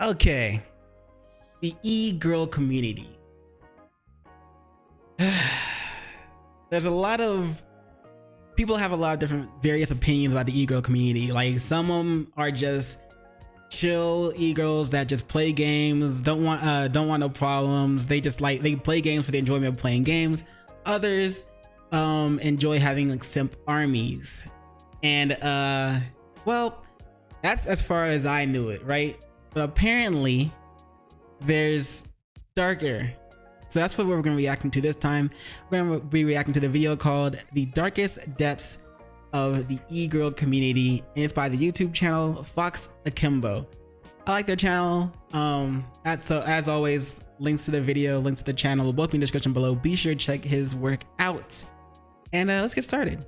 Okay, the e-girl community. There's a lot of people have a lot of different various opinions about the e-girl community. Like some of them are just chill e-girls that just play games, don't want no problems. They play games for the enjoyment of playing games. Others enjoy having like simp armies. And well, that's as far as I knew it, right? But apparently there's darker. So that's what we're going to be reacting to this time. We're going to be reacting to the video called The Darkest Depths of the E-Girl Community. And it's by the YouTube channel FoxAkimbo. I like their channel. So as always, links to the video, links to the channel will both be in the description below. Be sure to check his work out. And let's get started.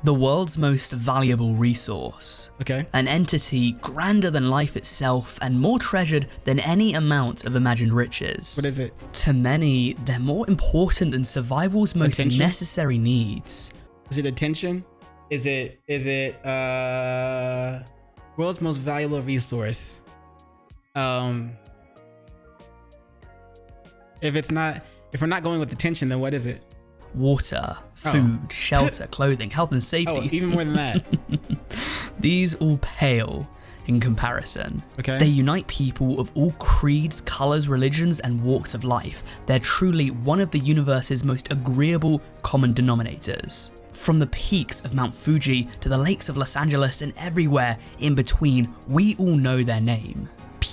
The world's most valuable resource. Okay. An entity grander than life itself and more treasured than any amount of imagined riches. What is it? To many, they're more important than survival's most necessary needs. Is it attention? Is it world's most valuable resource? If we're not going with attention, then what is it? Water, food, shelter, clothing, health and safety. Oh, even more than that. These all pale in comparison. Okay. They unite people of all creeds, colors, religions, and walks of life. They're truly one of the universe's most agreeable common denominators. From the peaks of Mount Fuji to the lakes of Los Angeles and everywhere in between, we all know their name.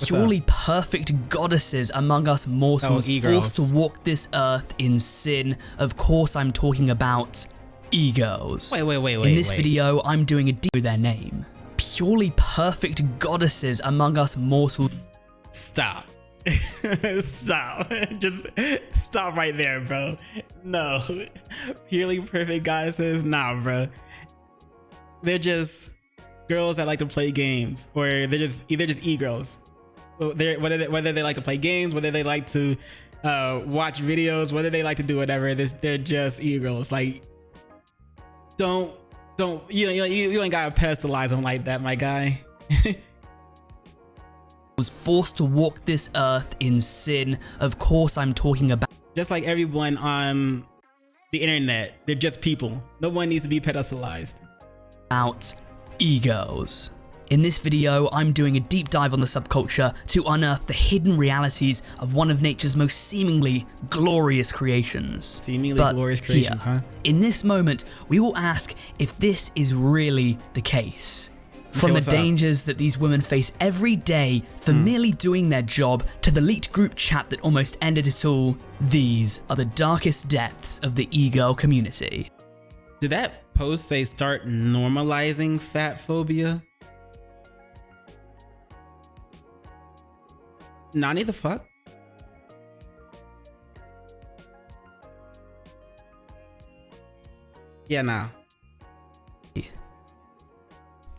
Purely perfect goddesses among us mortals, forced to walk this earth in sin. Of course, I'm talking about e-girls. Wait. In this video, I'm doing a deep with their name. Purely perfect goddesses among us mortals. Stop. Stop. Just stop right there, bro. No. Purely perfect goddesses? Nah, bro. They're just girls that like to play games, or they're just e-girls. Whether they like to play games, whether they like to watch videos, whether they like to do whatever, they're just e-girls. Like, you ain't gotta pedestalize them like that, my guy. Was forced to walk this earth in sin. Of course, I'm talking about just like everyone on the internet. They're just people. No one needs to be pedestalized. Out e-girls. In this video, I'm doing a deep dive on the subculture to unearth the hidden realities of one of nature's most seemingly glorious creations. Glorious creations, huh? In this moment, we will ask if this is really the case. From the dangers that these women face every day for merely doing their job to the leaked group chat that almost ended it all, these are the darkest depths of the e-girl community. Did that post say start normalizing fat phobia? Nani the fuck? Yeah, nah.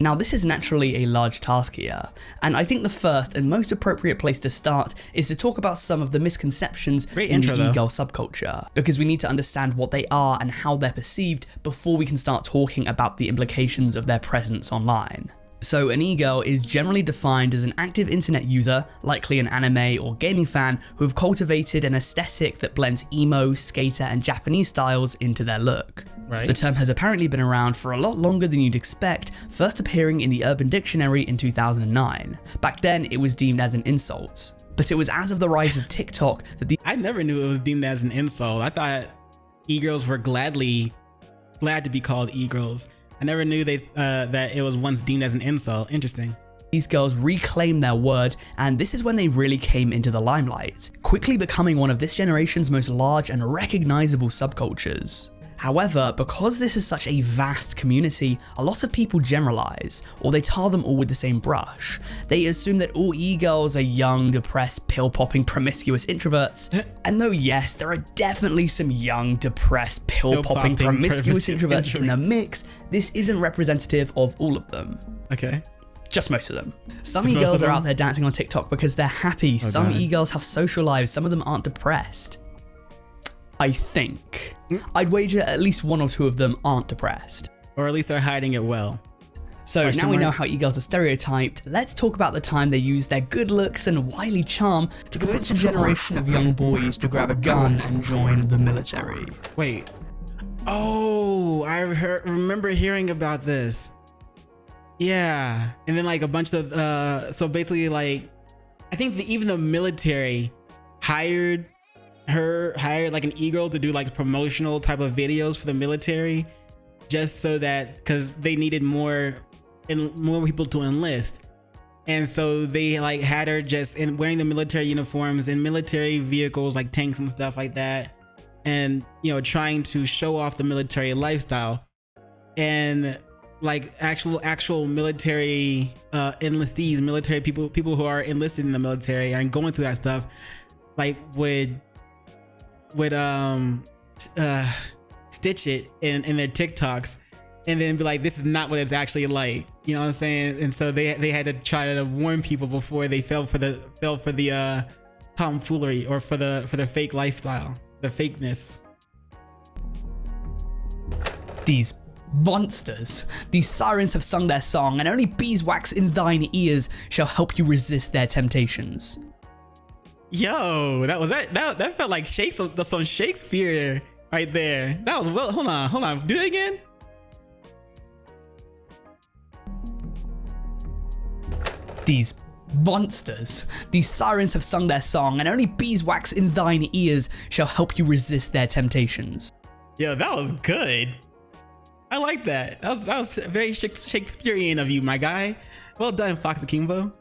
Now this is naturally a large task here, and I think the first and most appropriate place to start is to talk about some of the misconceptions in the e-girl subculture, because we need to understand what they are and how they're perceived before we can start talking about the implications of their presence online. So an e-girl is generally defined as an active internet user, likely an anime or gaming fan, who have cultivated an aesthetic that blends emo, skater and Japanese styles into their look. Right. The term has apparently been around for a lot longer than you'd expect, first appearing in the Urban Dictionary in 2009. Back then it was deemed as an insult. But it was as of the rise of TikTok that I never knew it was deemed as an insult. I thought e-girls were glad to be called e-girls. I never knew that it was once deemed as an insult. Interesting. These girls reclaimed their word, and this is when they really came into the limelight, quickly becoming one of this generation's most large and recognizable subcultures. However, because this is such a vast community, a lot of people generalize, or they tar them all with the same brush. They assume that all e-girls are young, depressed, pill-popping, promiscuous introverts. And though yes, there are definitely some young, depressed, pill-popping, promiscuous introverts in the mix, this isn't representative of all of them. Okay. Just most of them. Some e-girls are out there dancing on TikTok because they're happy. Some e-girls have social lives, some of them aren't depressed. I think. I'd wager at least one or two of them aren't depressed. Or at least they're hiding it well. So now we know how e-girls are stereotyped, let's talk about the time they used their good looks and wily charm to convince a generation of young boys to grab a gun and join the military. Wait. Oh, remember hearing about this. Yeah. And then like a bunch of, so basically like, I think even the military hired like an e-girl to do like promotional type of videos for the military, just so that, because they needed more people to enlist. And so they like had her just wearing the military uniforms in military vehicles like tanks and stuff like that, and trying to show off the military lifestyle. And like actual military enlistees, military people who are enlisted in the military and going through that stuff, like would stitch it in their TikToks and then be like, this is not what it's actually like, you know what I'm saying? And so they had to try to warn people before they fell for the tomfoolery or for the fake lifestyle, the fakeness. These monsters, these sirens have sung their song, and only beeswax in thine ears shall help you resist their temptations. Yo, that felt like some Shakespeare right there. That was hold on, do it again. These monsters, these sirens have sung their song, and only beeswax in thine ears shall help you resist their temptations. Yo, that was good. I like that. That was very Shakespearean of you, my guy. Well done, FoxAkimbo.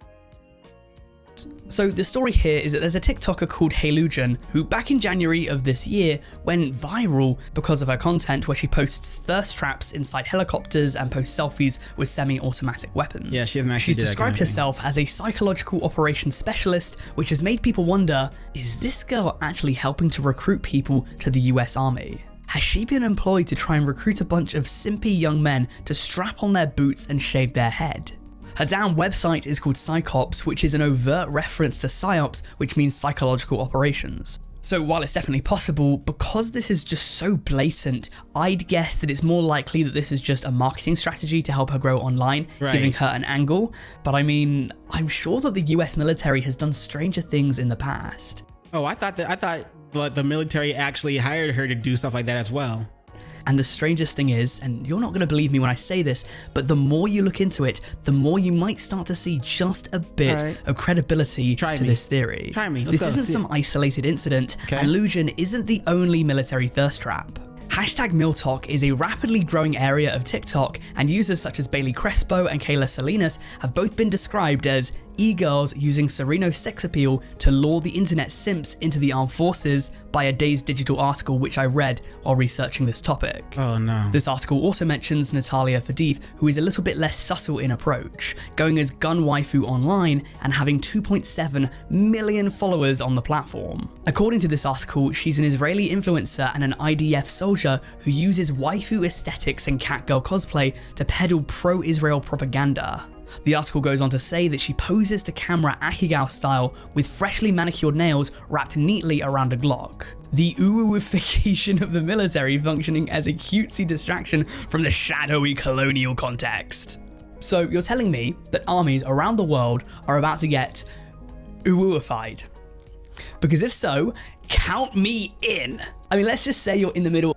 So the story here is that there's a TikToker called Heylugen who back in January of this year went viral because of her content where she posts thirst traps inside helicopters and posts selfies with semi-automatic weapons. Yeah, she hasn't actually. She's described herself as a psychological operations specialist, which has made people wonder, is this girl actually helping to recruit people to the US Army? Has she been employed to try and recruit a bunch of simpy young men to strap on their boots and shave their head? Her damn website is called Psychops, which is an overt reference to PsyOps, which means psychological operations. So while it's definitely possible, because this is just so blatant, I'd guess that it's more likely that this is just a marketing strategy to help her grow online, giving her an angle. But I mean, I'm sure that the US military has done stranger things in the past. Oh, I thought the military actually hired her to do stuff like that as well. And the strangest thing is, and you're not going to believe me when I say this, but the more you look into it, the more you might start to see just a bit of credibility to this theory. Try me. This isn't some isolated incident, and Heylugen isn't the only military thirst trap. #MilTok is a rapidly growing area of TikTok, and users such as Bailey Crespo and Kayla Salinas have both been described as e-girls using Sereno's sex appeal to lure the internet simps into the armed forces by a Days Digital article which I read while researching this topic. Oh no. This article also mentions Natalia Fadif, who is a little bit less subtle in approach, going as gun waifu online and having 2.7 million followers on the platform. According to this article, she's an Israeli influencer and an IDF soldier who uses waifu aesthetics and catgirl cosplay to peddle pro-Israel propaganda. The article goes on to say that she poses to camera Akigao style with freshly manicured nails wrapped neatly around a Glock. The uwu-ification of the military functioning as a cutesy distraction from the shadowy colonial context. So you're telling me that armies around the world are about to get uwu-ified? Because if so, count me in. I mean, let's just say you're in the middle.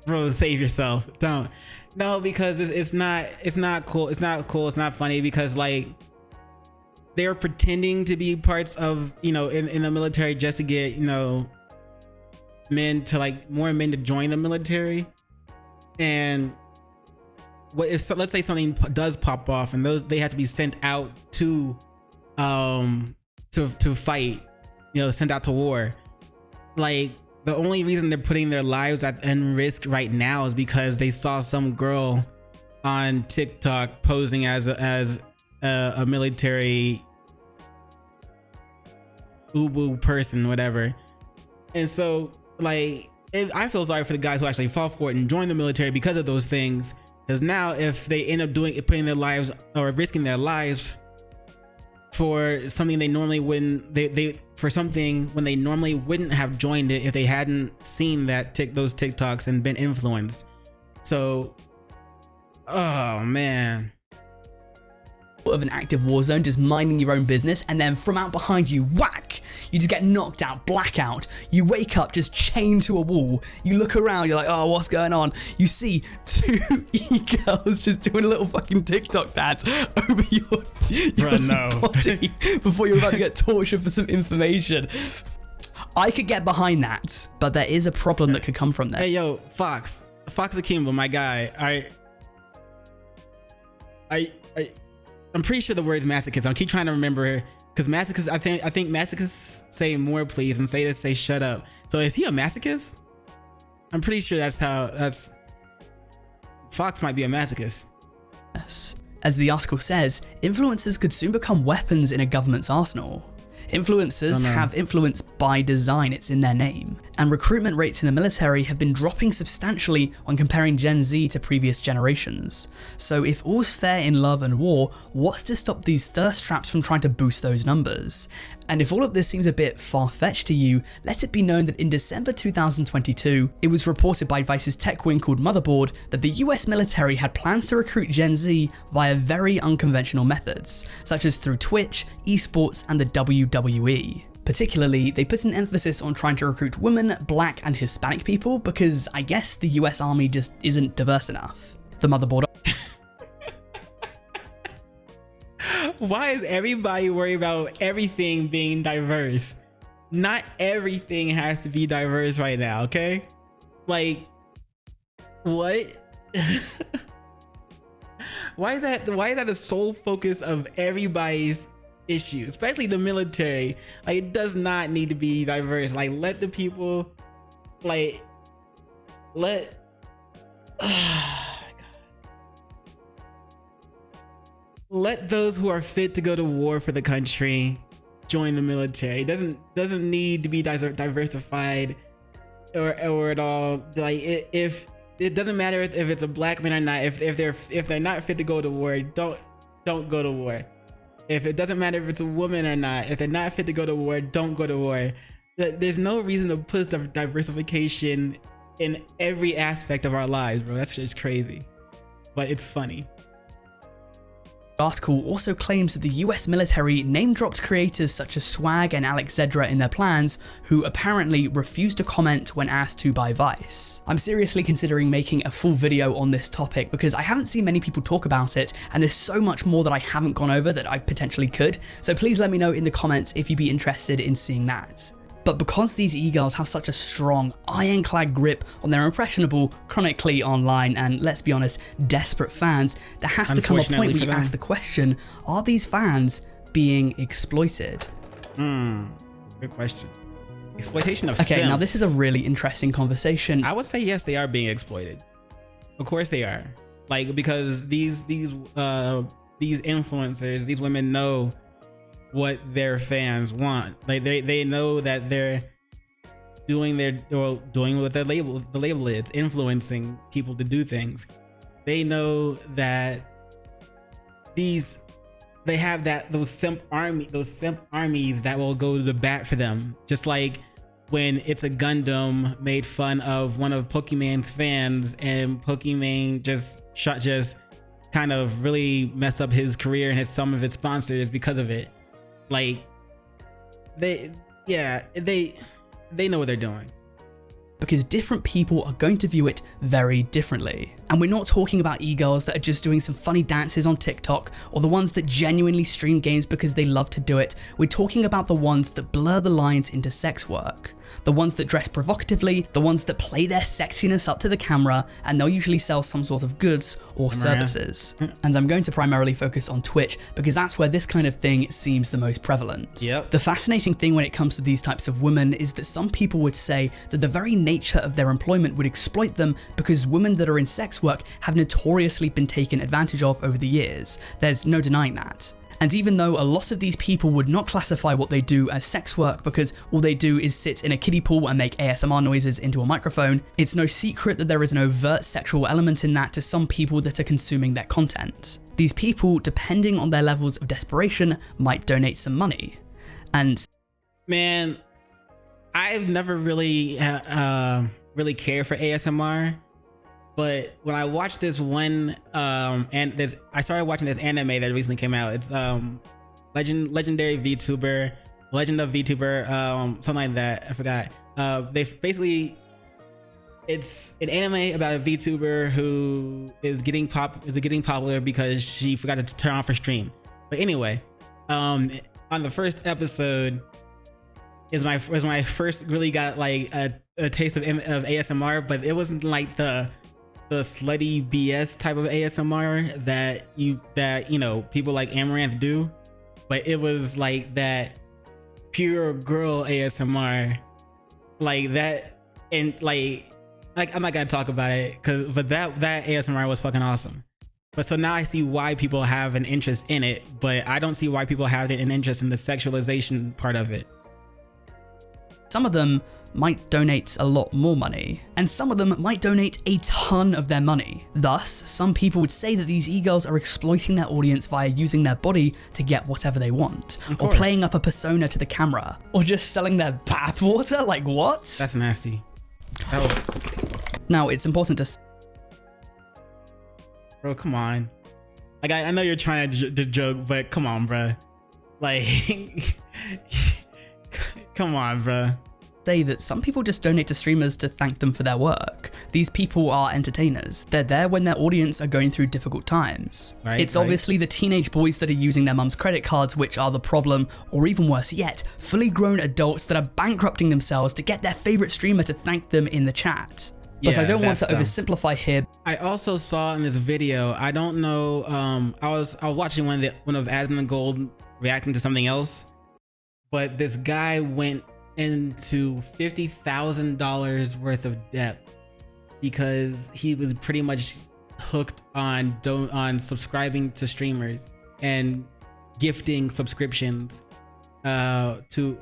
Bro, save yourself. Don't. No, because it's not cool. It's not cool. It's not funny because like they're pretending to be parts of, in the military just to get, more men to join the military. And what if, let's say something does pop off and they have to be sent out to fight, sent out to war. Like, the only reason they're putting their lives in risk right now is because they saw some girl on TikTok posing as a military uwu person, whatever. And so, like, I feel sorry for the guys who actually fought for it and joined the military because of those things. Because now, if they end up putting their lives or risking their lives for something they normally wouldn't, for something when they normally wouldn't have joined it if they hadn't seen those TikToks and been influenced. So, oh man. of an active war zone, just minding your own business, and then from out behind you, whack, you just get knocked out, blackout. You wake up just chained to a wall. You look around, you're like, oh, what's going on? You see two e-girls just doing a little fucking TikTok dance over your body before you're about to get tortured for some information. I could get behind that, but there is a problem that could come from there. Hey, yo, FoxAkimbo, my guy. I'm pretty sure the word's masochist. I keep trying to remember because masochist. I think masochists say more please and sadists say shut up. So is he a masochist? I'm pretty sure that's Fox might be a masochist. Yes. As the article says, influencers could soon become weapons in a government's arsenal. Influencers have influence by design, it's in their name. And recruitment rates in the military have been dropping substantially when comparing Gen Z to previous generations. So if all's fair in love and war, what's to stop these thirst traps from trying to boost those numbers? And if all of this seems a bit far-fetched to you, let it be known that in December 2022, it was reported by Vice's tech wing called Motherboard that the US military had plans to recruit Gen Z via very unconventional methods, such as through Twitch, esports, and the WWE. Particularly, they put an emphasis on trying to recruit women, black, and Hispanic people because I guess the US Army just isn't diverse enough. The Motherboard. Why is everybody worried about everything being diverse? Not everything has to be diverse right now, okay? Like, what? Why is that the sole focus of everybody's issue, especially the military? Like, it does not need to be diverse. Like, let the people, like, let those who are fit to go to war for the country join the military. It doesn't need to be diversified or at all. Like, if it doesn't matter if it's a black man or not. If they're not fit to go to war, don't go to war. If it doesn't matter if it's a woman or not, if they're not fit to go to war, don't go to war. There's no reason to put diversification in every aspect of our lives, bro. That's just crazy, but it's funny. The article also claims that the US military name-dropped creators such as Swag and Alex Zedra in their plans, who apparently refused to comment when asked to by Vice. I'm seriously considering making a full video on this topic because I haven't seen many people talk about it, and there's so much more that I haven't gone over that I potentially could, so please let me know in the comments if you'd be interested in seeing that. But because these e-girls have such a strong, ironclad grip on their impressionable, chronically online, and let's be honest, desperate fans, there has to come a point where you ask the question, are these fans being exploited? Good question. Exploitation of Okay, simps. now this is a really interesting conversation. I would say yes, they are being exploited. Of course they are. Like, because these influencers, these women know what their fans want. Like, they know that they're doing what the label is, influencing people to do things. They know that they have those simp armies that will go to the bat for them. Just like when It's a Gundam made fun of one of Pokemon's fans, and Pokemon just kind of really mess up his career and some of his sponsors because of it. Like, they know what they're doing. Because different people are going to view it very differently. And we're not talking about e-girls that are just doing some funny dances on TikTok, or the ones that genuinely stream games because they love to do it. We're talking about the ones that blur the lines into sex work. The ones that dress provocatively, the ones that play their sexiness up to the camera, and they'll usually sell some sort of goods or services. And I'm going to primarily focus on Twitch because that's where this kind of thing seems the most prevalent. Yep. The fascinating thing when it comes to these types of women is that some people would say that the very nature of their employment would exploit them because women that are in sex work have notoriously been taken advantage of over the years. There's no denying that. And even though a lot of these people would not classify what they do as sex work because all they do is sit in a kiddie pool and make ASMR noises into a microphone, it's no secret that there is an overt sexual element in that to some people that are consuming their content. These people, depending on their levels of desperation, might donate some money. And man, I've never really cared for ASMR. But when I watched this one, I started watching this anime that recently came out. It's legendary VTuber, Legend of VTuber, something like that. I forgot. It's an anime about a VTuber who is getting popular because she forgot to turn off her stream. But anyway, on the first episode was when I first really got like a taste of ASMR, but it wasn't like the slutty BS type of ASMR that you know people like Amaranth do, but it was like that pure girl ASMR, like that. And like I'm not gonna talk about it but that ASMR was fucking awesome. But so now I see why people have an interest in it, but I don't see why people have an interest in the sexualization part of it. Some of them might donate a lot more money, and some of them might donate a ton of their money. Thus, some people would say that these e-girls are exploiting their audience via using their body to get whatever they want, or playing up a persona to the camera, or just selling their bathwater. Like, what? That's nasty. Now, it's important to... Bro, come on. Like, I know you're trying to joke, but come on, bro. Like, come on, bro. Say that some people just donate to streamers to thank them for their work. These people are entertainers. They're there when their audience are going through difficult times. It's obviously the teenage boys that are using their mum's credit cards which are the problem, or even worse yet, fully grown adults that are bankrupting themselves to get their favorite streamer to thank them in the chat. But I don't want to oversimplify here. I also saw in this video, I don't know, I was watching one of Admin Gold reacting to something else, but this guy went into $50,000 worth of debt because he was pretty much hooked on subscribing to streamers and gifting subscriptions to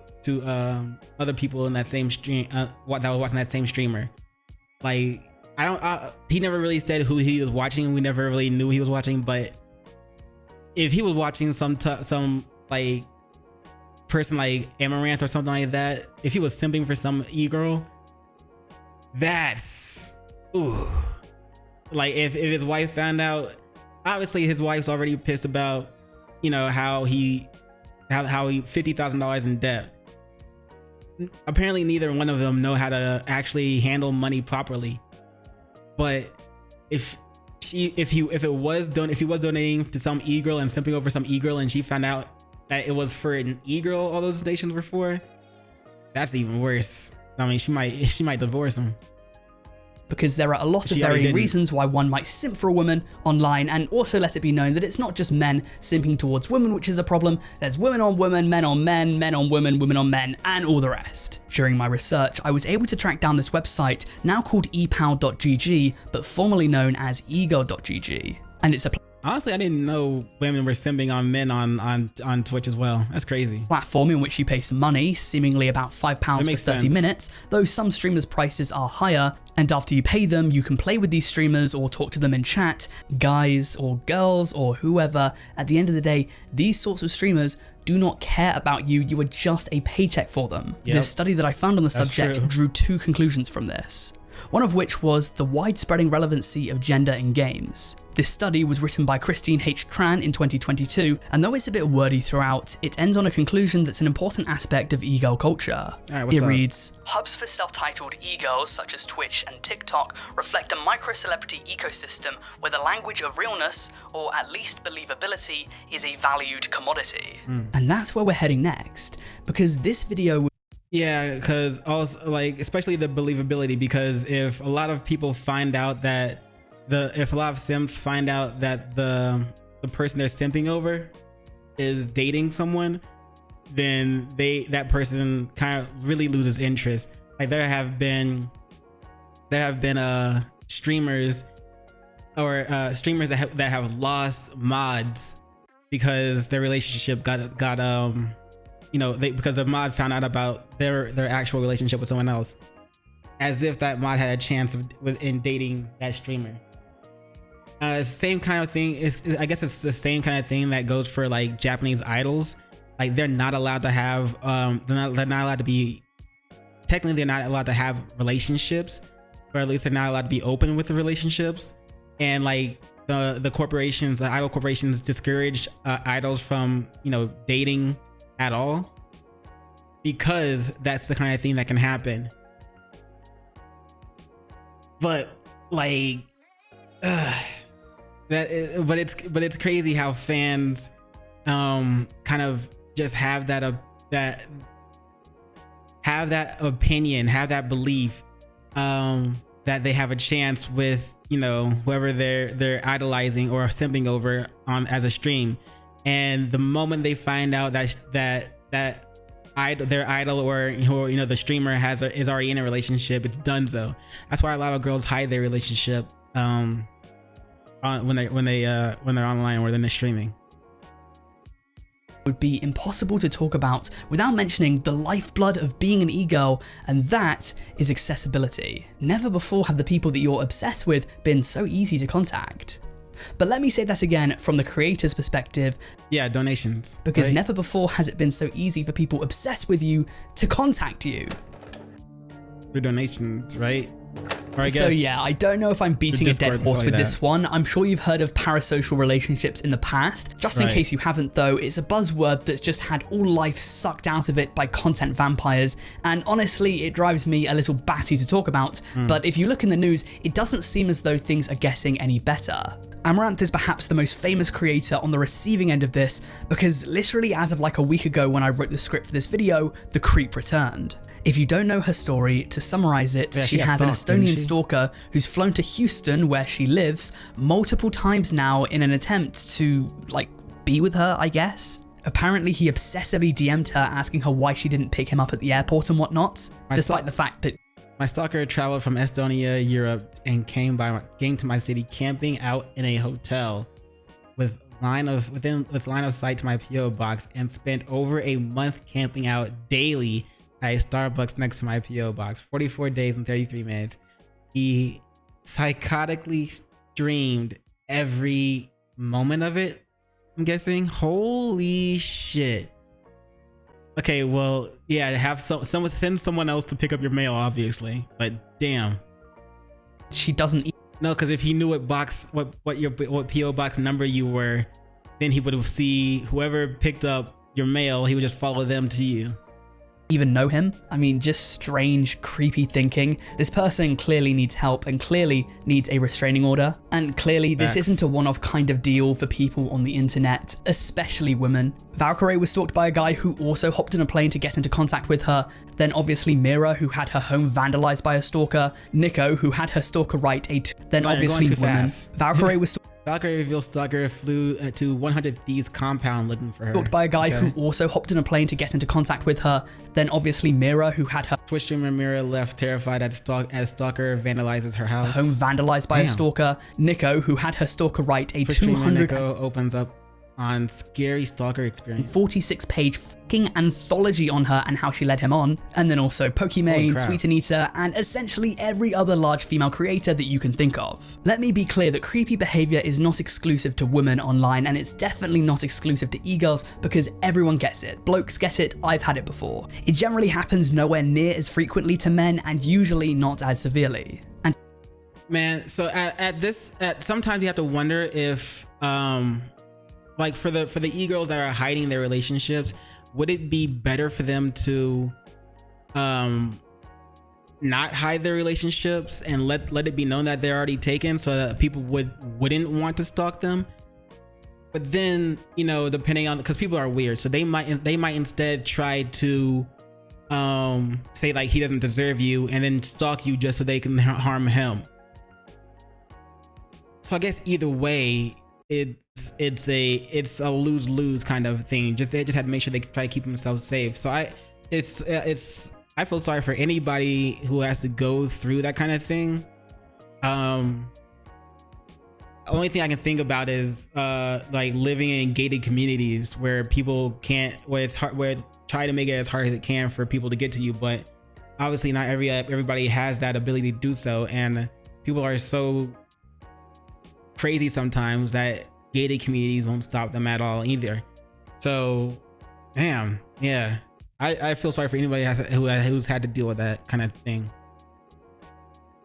other people in that same stream that were watching that same streamer. Like, he never really said who he was watching. We never really knew he was watching, but if he was watching some like person like Amaranth or something like that, if he was simping for some e-girl, that's ooh. Like if his wife found out, obviously his wife's already pissed about, you know, how he $50,000 in debt. Apparently neither one of them know how to actually handle money properly. But if he was donating to some e-girl and simping over some e-girl and she found out that it was for an e-girl all those donations were for, that's even worse. I mean, she might divorce him. Because there are a lot of varying reasons why one might simp for a woman online, and also let it be known that it's not just men simping towards women which is a problem. There's women on women, men on men, men on women, women on men, and all the rest. During my research, I was able to track down this website, now called epow.gg, but formerly known as ego.gg. And it's a honestly, I didn't know women were simping on men on Twitch as well. That's crazy. Platform in which you pay some money, seemingly about £5 for 30 minutes, though some streamers' prices are higher, and after you pay them, you can play with these streamers or talk to them in chat, guys or girls or whoever. At the end of the day, these sorts of streamers do not care about you, you are just a paycheck for them. Yep. This study that I found on the subject drew two conclusions from this. One of which was the widespreading relevancy of gender in games. This study was written by Christine H. Tran in 2022, and though it's a bit wordy throughout, it ends on a conclusion that's an important aspect of e-girl culture. It reads, hubs for self-titled e-girls such as Twitch and TikTok reflect a micro-celebrity ecosystem where the language of realness, or at least believability, is a valued commodity. And that's where we're heading next, because this video... Yeah, because also, like, especially the believability, because if a lot of people find out that if a lot of simps find out that the person they're simping over is dating someone, then that person kind of really loses interest. Like there have been streamers or streamers that have lost mods because their relationship got you know, because the mod found out about their actual relationship with someone else, as if that mod had a chance in dating that streamer. Same kind of thing I guess it's the same kind of thing that goes for like Japanese idols. Like they're not allowed to have they're not allowed to be, technically they're not allowed to have relationships or at least they're not allowed to be open with the relationships, and like the corporations, the idol corporations, discourage idols from, you know, dating at all, because that's the kind of thing that can happen. But like, but it's crazy how fans kind of just have that opinion, have that belief that they have a chance with, you know, whoever they're idolizing or simping over on as a stream. And the moment they find out that their idol, or you know, the streamer is already in a relationship, it's donezo. That's why a lot of girls hide their relationship when they're online or when they're streaming. Would be impossible to talk about without mentioning the lifeblood of being an e-girl, and that is accessibility. Never before have the people that you're obsessed with been so easy to contact. But let me say that again from the creator's perspective. Yeah, donations. Because right? never before has it been so easy for people obsessed with you to contact you. Through donations, right? Or I guess so yeah, I don't know if I'm beating a dead horse with this one. I'm sure you've heard of parasocial relationships in the past. Just in case you haven't though, it's a buzzword that's just had all life sucked out of it by content vampires, and honestly it drives me a little batty to talk about, but if you look in the news, it doesn't seem as though things are getting any better. Amaranth is perhaps the most famous creator on the receiving end of this, because literally as of like a week ago when I wrote the script for this video, the creep returned. If you don't know her story, to summarize it, she has an Estonian stalker who's flown to Houston, where she lives, multiple times now in an attempt to, like, be with her, I guess. Apparently he obsessively DM'd her asking her why she didn't pick him up at the airport and whatnot, despite the fact that my stalker traveled from Estonia, Europe, and came to my city camping out in a hotel with line of sight to my PO box, and spent over a month camping out daily at a Starbucks next to my PO box. 44 days and 33 minutes. He psychotically streamed every moment of it, I'm guessing. Holy shit. Okay, well, yeah, have someone send someone else to pick up your mail, obviously, but damn. She doesn't. No, because if he knew what PO box number you were, then he would have see whoever picked up your mail. He would just follow them to you. Even know him? I mean, just strange, creepy thinking. This person clearly needs help and clearly needs a restraining order. And clearly this isn't a one-off kind of deal for people on the internet, especially women. Valkyrie was stalked by a guy who also hopped in a plane to get into contact with her. Then obviously Mira, who had her home vandalized by a stalker. Nico, who had her stalker write a then obviously women. Valkyrie was Valkyrie reveals stalker flew to 100 Thieves compound looking for her. Stalked by a guy who also hopped in a plane to get into contact with her. Then obviously Mira, who had her Twitch streamer Mira left terrified as stalker vandalizes her house. Home vandalized by a stalker. Nico, who had her stalker write a Twitch 200 Nico opens up on scary stalker experience. 46-page fucking anthology on her and how she led him on. And then also Pokimane, Sweet Anita, and essentially every other large female creator that you can think of. Let me be clear that creepy behavior is not exclusive to women online, and it's definitely not exclusive to e-girls, because everyone gets it. Blokes get it, I've had it before. It generally happens nowhere near as frequently to men, and usually not as severely. And man, so sometimes you have to wonder if like for the e-girls that are hiding their relationships, would it be better for them to not hide their relationships and let it be known that they're already taken, so that people wouldn't want to stalk them? But then, you know, depending on, because people are weird, so they might instead try to say like he doesn't deserve you and then stalk you just so they can harm him. So I guess either way, it's a lose-lose kind of thing. They just had to make sure they try to keep themselves safe. So I feel sorry for anybody who has to go through that kind of thing. Only thing I can think about is like living in gated communities where people can't, where it's hard, where try to make it as hard as it can for people to get to you, but obviously not everybody has that ability to do so, and people are so crazy sometimes that gated communities won't stop them at all either. So damn, yeah, I feel sorry for anybody who's had to deal with that kind of thing.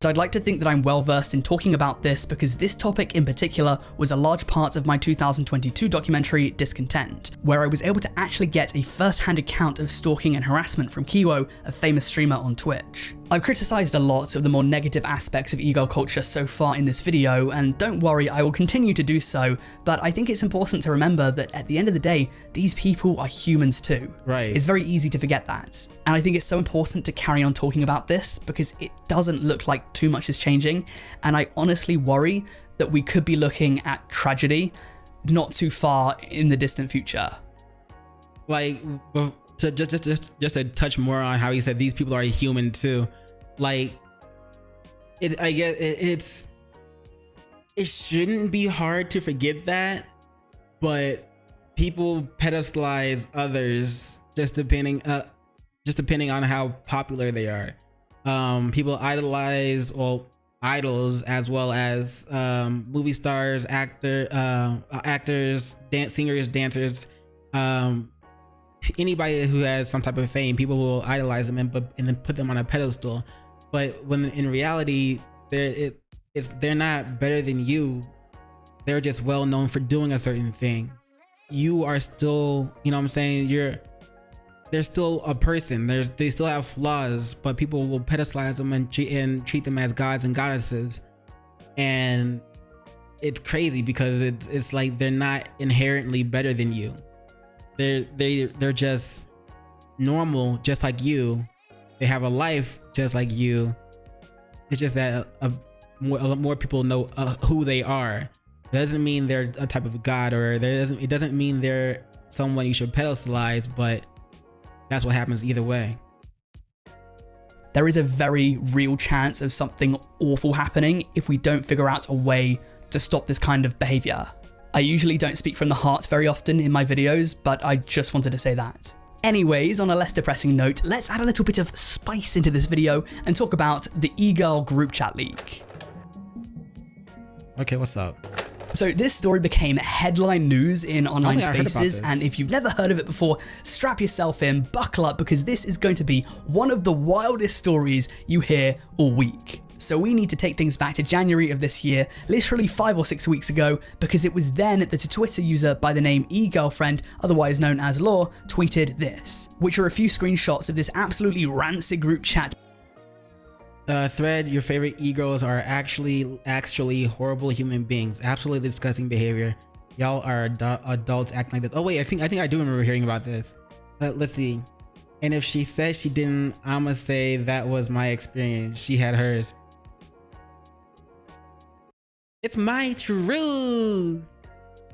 I'd like to think that I'm well versed in talking about this because this topic in particular was a large part of my 2022 documentary Discontent, where I was able to actually get a first-hand account of stalking and harassment from Kiwo, a famous streamer on Twitch. I've criticised a lot of the more negative aspects of e-girl culture so far in this video, and don't worry, I will continue to do so, but I think it's important to remember that at the end of the day, these people are humans too. Right. It's very easy to forget that. And I think it's so important to carry on talking about this because it doesn't look like too much is changing, and I honestly worry that we could be looking at tragedy not too far in the distant future. Like, just to touch more on how he said these people are human too. Like, I guess it shouldn't be hard to forget that, but people pedestalize others just depending on how popular they are. People idolize idols as well as movie stars, actors, singers, dancers, anybody who has some type of fame. People will idolize them and then put them on a pedestal. But when in reality, they're not better than you. They're just well known for doing a certain thing. You are still, you know what I'm saying? They're still a person. They still have flaws, but people will pedestalize them and treat them as gods and goddesses. And it's crazy because it's like they're not inherently better than you. They're just normal, just like you. They have a life just like you. It's just that more people know who they are. It doesn't mean they're a type of god, or it doesn't mean they're someone you should pedestalize, but that's what happens either way. There is a very real chance of something awful happening if we don't figure out a way to stop this kind of behavior. I usually don't speak from the heart very often in my videos, but I just wanted to say that. Anyways, on a less depressing note, let's add a little bit of spice into this video and talk about the e-girl group chat leak. Okay, what's up? So this story became headline news in online spaces, and if you've never heard of it before, strap yourself in, buckle up, because this is going to be one of the wildest stories you hear all week. So we need to take things back to January of this year, literally 5 or 6 weeks ago, because it was then that a Twitter user by the name eGirlfriend, otherwise known as Law, tweeted this, which are a few screenshots of this absolutely rancid group chat. Thread, your favorite e-girls are actually horrible human beings. Absolutely disgusting behavior. Y'all are adults acting like this. Oh wait, I think I do remember hearing about this. Let's see. And if she says she didn't, I'ma say that was my experience. She had hers. It's my truth.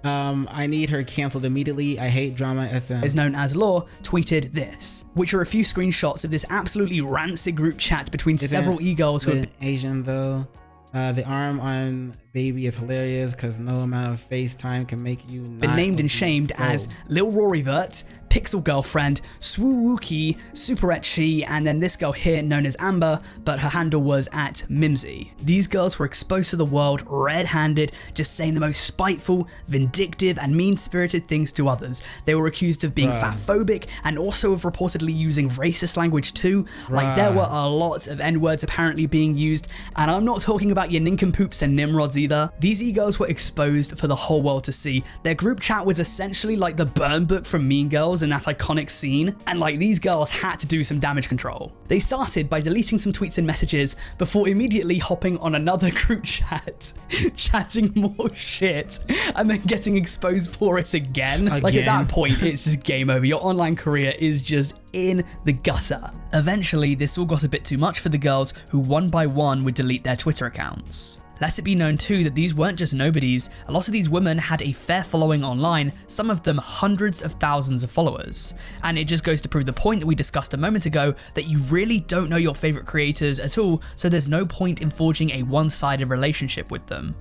I need her canceled immediately. I hate drama SM. Is known as Law, tweeted this, which are a few screenshots of this absolutely rancid group chat between several e-girls who have been Asian though. The arm on baby is hilarious because no amount of FaceTime can make you not been named and shamed as Lil Rory Vert, Pixel Girlfriend, Swoowookie, Super Etchy, and then this girl here known as Amber, but her handle was @Mimsy. These girls were exposed to the world red-handed, just saying the most spiteful, vindictive, and mean-spirited things to others. They were accused of being fatphobic and also of reportedly using racist language too. Like, there were a lot of N-words apparently being used, and I'm not talking about your nincompoops and nimrods either. These e-girls were exposed for the whole world to see. Their group chat was essentially like the burn book from Mean Girls in that iconic scene, and like, these girls had to do some damage control. They started by deleting some tweets and messages before immediately hopping on another group chat, chatting more shit, and then getting exposed for it again. Like, at that point, it's just game over. Your online career is just in the gutter. Eventually, this all got a bit too much for the girls, who one by one would delete their Twitter accounts. Let it be known too that these weren't just nobodies. A lot of these women had a fair following online, some of them hundreds of thousands of followers. And it just goes to prove the point that we discussed a moment ago, that you really don't know your favorite creators at all, so there's no point in forging a one-sided relationship with them.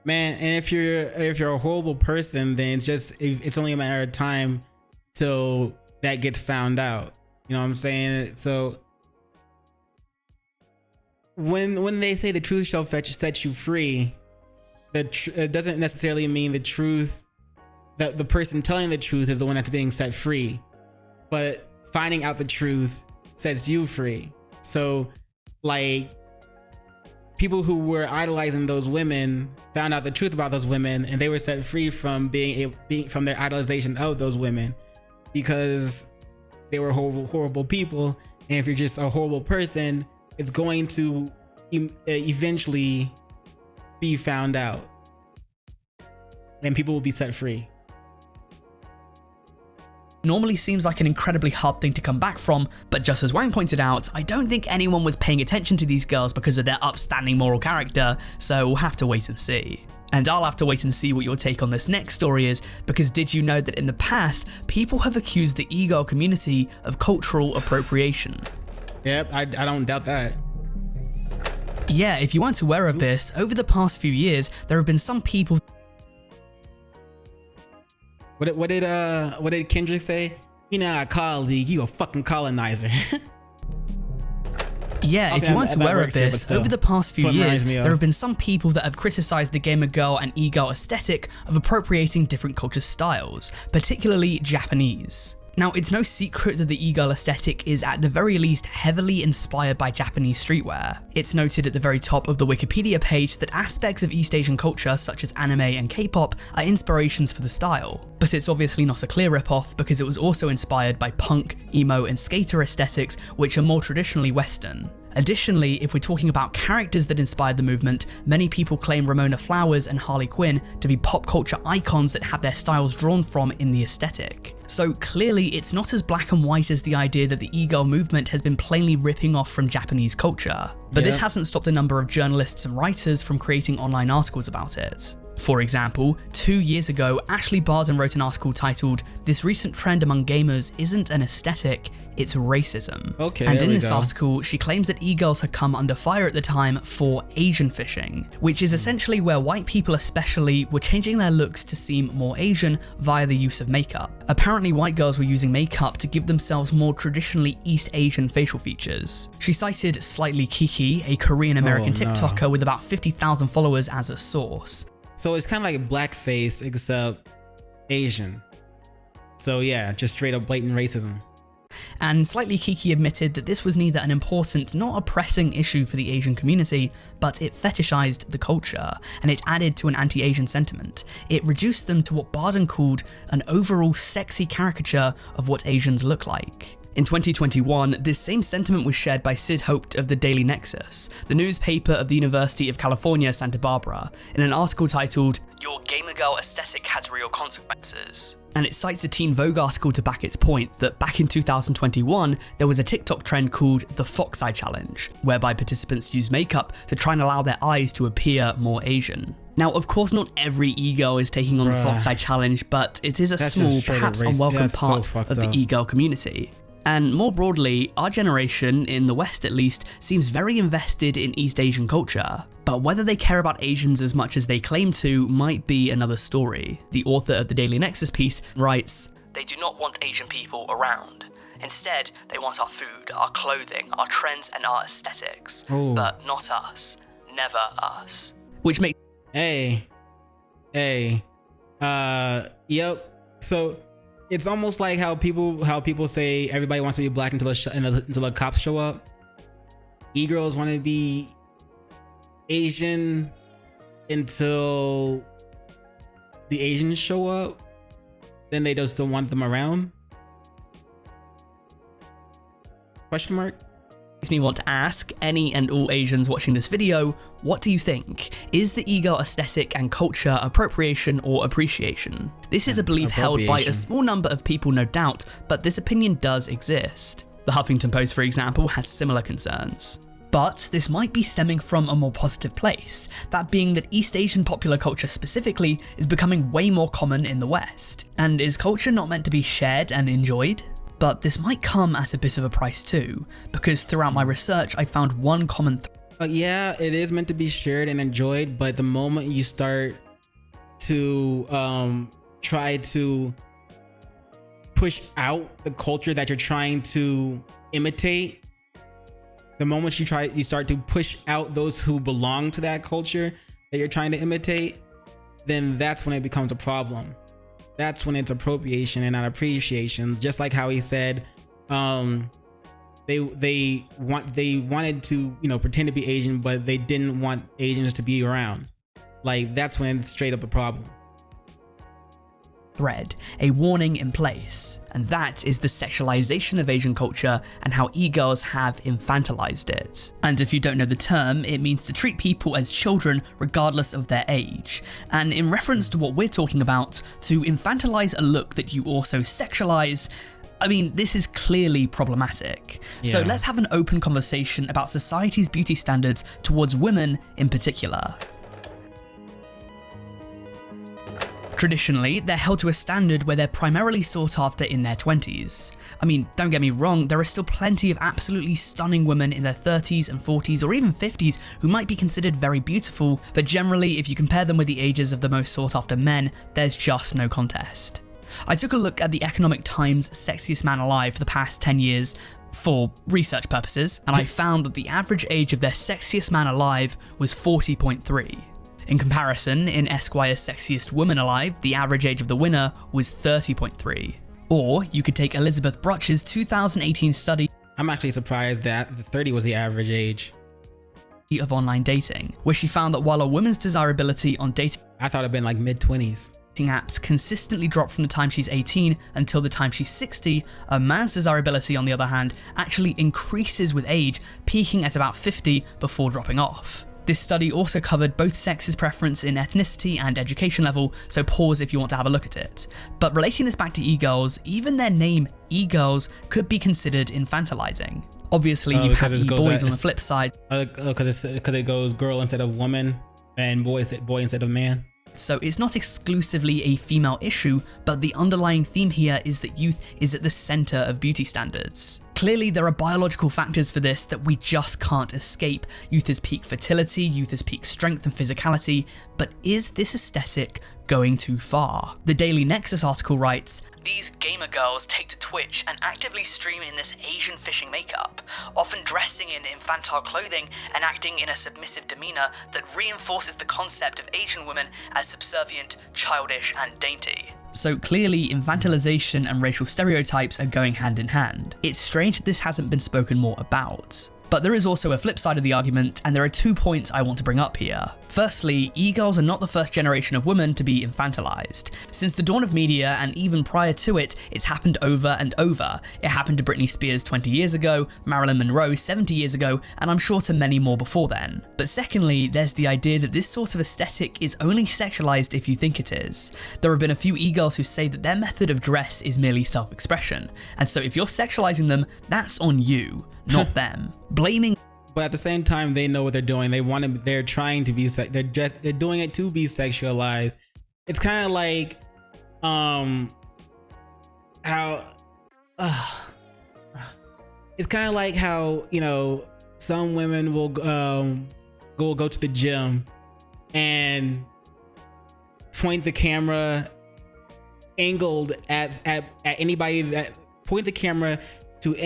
Man, and if you're a horrible person, then it's only a matter of time till that gets found out. You know what I'm saying? So when they say the truth shall set you free, it doesn't necessarily mean the truth, that the person telling the truth is the one that's being set free, but finding out the truth sets you free. So like, people who were idolizing those women found out the truth about those women, and they were set free from being from their idolization of those women, because they were horrible people. And if you're just a horrible person, it's going to eventually be found out, and people will be set free. Normally seems like an incredibly hard thing to come back from, but just as Wang pointed out, I don't think anyone was paying attention to these girls because of their upstanding moral character, so we'll have to wait and see. And I'll have to wait and see what your take on this next story is, because did you know that in the past, people have accused the e-girl community of cultural appropriation? Yep, I don't doubt that. Yeah, if you weren't aware of this, over the past few years, there have been some people. What did Kendrick say? You know, I colleague, you a fucking colonizer. Yeah, if you weren't aware of this, over the past few years, there have been some people that have criticized the gamer girl and e-girl aesthetic of appropriating different culture styles, particularly Japanese. Now, it's no secret that the e-girl aesthetic is at the very least heavily inspired by Japanese streetwear. It's noted at the very top of the Wikipedia page that aspects of East Asian culture such as anime and K-pop are inspirations for the style. But it's obviously not a clear rip-off, because it was also inspired by punk, emo and skater aesthetics, which are more traditionally Western. Additionally, if we're talking about characters that inspired the movement, many people claim Ramona Flowers and Harley Quinn to be pop culture icons that have their styles drawn from in the aesthetic. So clearly it's not as black and white as the idea that the e-girl movement has been plainly ripping off from Japanese culture. But this hasn't stopped a number of journalists and writers from creating online articles about it. For example, 2 years ago, Ashley Barton wrote an article titled, "This recent trend among gamers isn't an aesthetic, it's racism." And in this article, she claims that e-girls had come under fire at the time for Asian fishing, which is essentially where white people especially were changing their looks to seem more Asian via the use of makeup. Apparently white girls were using makeup to give themselves more traditionally East Asian facial features. She cited Slightly Kiki, a Korean American TikToker with about 50,000 followers, as a source. So it's kind of like blackface except Asian. So yeah, just straight up blatant racism. And Slightly Kiki admitted that this was neither an important nor a pressing issue for the Asian community, but it fetishized the culture, and it added to an anti-Asian sentiment. It reduced them to what Barden called an overall sexy caricature of what Asians look like. In 2021, this same sentiment was shared by Sid Hoped of the Daily Nexus, the newspaper of the University of California, Santa Barbara, in an article titled, "Your Gamer Girl Aesthetic Has Real Consequences." And it cites a Teen Vogue article to back its point that back in 2021, there was a TikTok trend called the Fox Eye Challenge, whereby participants use makeup to try and allow their eyes to appear more Asian. Now, of course, not every e-girl is taking on the Fox Eye Challenge, but it is a small, perhaps unwelcome part of the e-girl community. And more broadly, our generation, in the West at least, seems very invested in East Asian culture. But whether they care about Asians as much as they claim to might be another story. The author of the Daily Nexus piece writes, "They do not want Asian people around. Instead, they want our food, our clothing, our trends and our aesthetics. But not us. Never us." Which makes... Yep. So... it's almost like how people say everybody wants to be black until the cops show up. E-girls want to be Asian until the Asians show up. Then they just don't want them around. Question mark? Makes me want to ask any and all Asians watching this video, what do you think? Is the e-girl aesthetic and culture appropriation or appreciation? This is a belief held by a small number of people, no doubt, but this opinion does exist. The Huffington Post, for example, had similar concerns. But this might be stemming from a more positive place, that being that East Asian popular culture specifically is becoming way more common in the West. And is culture not meant to be shared and enjoyed? But this might come at a bit of a price too, because throughout my research I found one common yeah, it is meant to be shared and enjoyed, but the moment you start to try to push out the culture that you're trying to imitate, the moment you start to push out those who belong to that culture that you're trying to imitate, then that's when it becomes a problem. That's when it's appropriation and not appreciation. Just like how he said, they wanted to, you know, pretend to be Asian, but they didn't want Asians to be around. Like, that's when it's straight up a problem. Thread, a warning in place, and that is the sexualization of Asian culture and how e-girls have infantilized it. And if you don't know the term, it means to treat people as children regardless of their age. And in reference to what we're talking about, to infantilize a look that you also sexualize, I mean, this is clearly problematic. Yeah. So let's have an open conversation about society's beauty standards towards women in particular. Traditionally, they're held to a standard where they're primarily sought after in their 20s. I mean, don't get me wrong, there are still plenty of absolutely stunning women in their 30s and 40s or even 50s who might be considered very beautiful, but generally, if you compare them with the ages of the most sought after men, there's just no contest. I took a look at the Economic Times Sexiest Man Alive for the past 10 years for research purposes, and I found that the average age of their sexiest man alive was 40.3. In comparison, in Esquire's Sexiest Woman Alive, the average age of the winner was 30.3. Or you could take Elizabeth Brutch's 2018 study. I'm actually surprised that the 30 was the average age Of online dating, where she found that while a woman's desirability on dating I thought it'd been like mid-20s. apps consistently drop from the time she's 18 until the time she's 60, a man's desirability, on the other hand, actually increases with age, peaking at about 50 before dropping off. This study also covered both sexes' preference in ethnicity and education level, so pause if you want to have a look at it. But relating this back to e-girls, even their name, e-girls, could be considered infantilizing. Obviously, you have e-boys on the flip side. Because it goes girl instead of woman and boy instead of man. So it's not exclusively a female issue, but the underlying theme here is that youth is at the center of beauty standards. Clearly, there are biological factors for this that we just can't escape. Youth is peak fertility, youth is peak strength and physicality, but is this aesthetic going too far? The Daily Nexus article writes, "These gamer girls take to Twitch and actively stream in this Asian fishing makeup, often dressing in infantile clothing and acting in a submissive demeanor that reinforces the concept of Asian women as subservient, childish, and dainty." So clearly, infantilization and racial stereotypes are going hand in hand. It's strange that this hasn't been spoken more about. But there is also a flip side of the argument, and there are 2 points I want to bring up here. Firstly, e-girls are not the first generation of women to be infantilized. Since the dawn of media, and even prior to it, it's happened over and over. It happened to Britney Spears 20 years ago, Marilyn Monroe 70 years ago, and I'm sure to many more before then. But secondly, there's the idea that this sort of aesthetic is only sexualized if you think it is. There have been a few e-girls who say that their method of dress is merely self-expression, and so if you're sexualizing them, that's on you, not them. Blaming. But at the same time, they know what they're doing. They're trying to be. They're doing it to be sexualized. It's kind of like, it's kind of like how, you know, some women will go to the gym and point the camera angled at anybody that point the camera to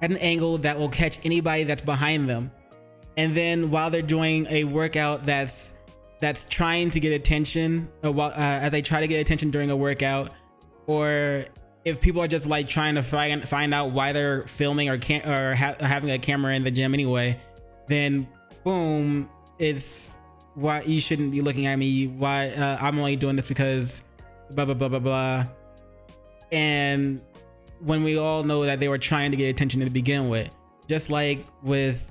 at an angle that will catch anybody that's behind them. And then while they're doing a workout that's trying to get attention, as they try to get attention during a workout, or if people are just like trying to find out why they're filming or having a camera in the gym anyway, then boom, it's why you shouldn't be looking at me. Why I'm only doing this because blah blah blah blah blah. And when we all know that they were trying to get attention to begin with, just like with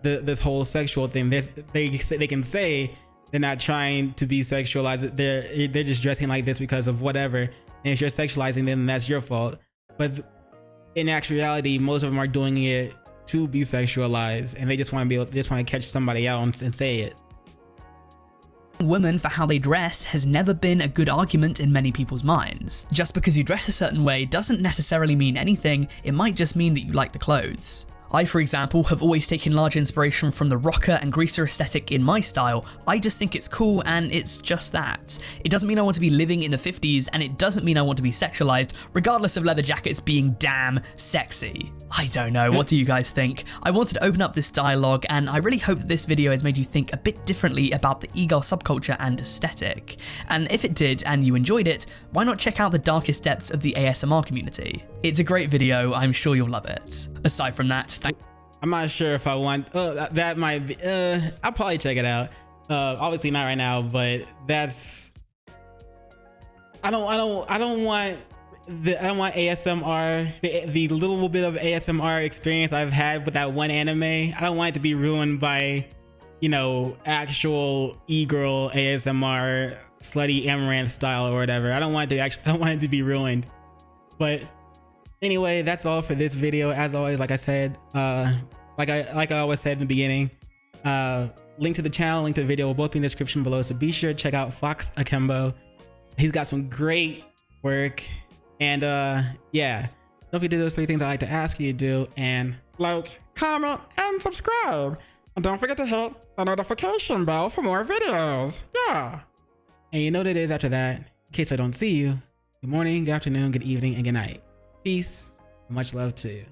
this whole sexual thing, they can say they're not trying to be sexualized. They're just dressing like this because of whatever. And if you're sexualizing them, that's your fault. But in actuality, most of them are doing it to be sexualized, and they just want to catch somebody out and say it. Women for how they dress has never been a good argument in many people's minds. Just because you dress a certain way doesn't necessarily mean anything, it might just mean that you like the clothes. I, for example, have always taken large inspiration from the rocker and greaser aesthetic in my style. I just think it's cool, and it's just that. It doesn't mean I want to be living in the 50s, and it doesn't mean I want to be sexualized, regardless of leather jackets being damn sexy. I don't know, what do you guys think? I wanted to open up this dialogue, and I really hope that this video has made you think a bit differently about the e-girl subculture and aesthetic. And if it did, and you enjoyed it, why not check out the darkest depths of the ASMR community? It's a great video, I'm sure you'll love it. Aside from that, I'm not sure if I want, that might be, I'll probably check it out. Obviously not right now, but that's, I don't want ASMR, the little bit of ASMR experience I've had with that one anime. I don't want it to be ruined by, you know, actual e-girl ASMR slutty amaranth style or whatever. I don't want it to be ruined. But anyway, that's all for this video. As always, like I said, like I always said in the beginning, link to the channel, link to the video will both be in the description below. So be sure to check out FoxAkimbo. He's got some great work. And yeah, don't forget to do those 3 things I like to ask you to do, and like, comment, and subscribe. And don't forget to hit the notification bell for more videos. Yeah. And you know what it is after that. In case I don't see you, good morning, good afternoon, good evening, and good night. Peace. Much love to you.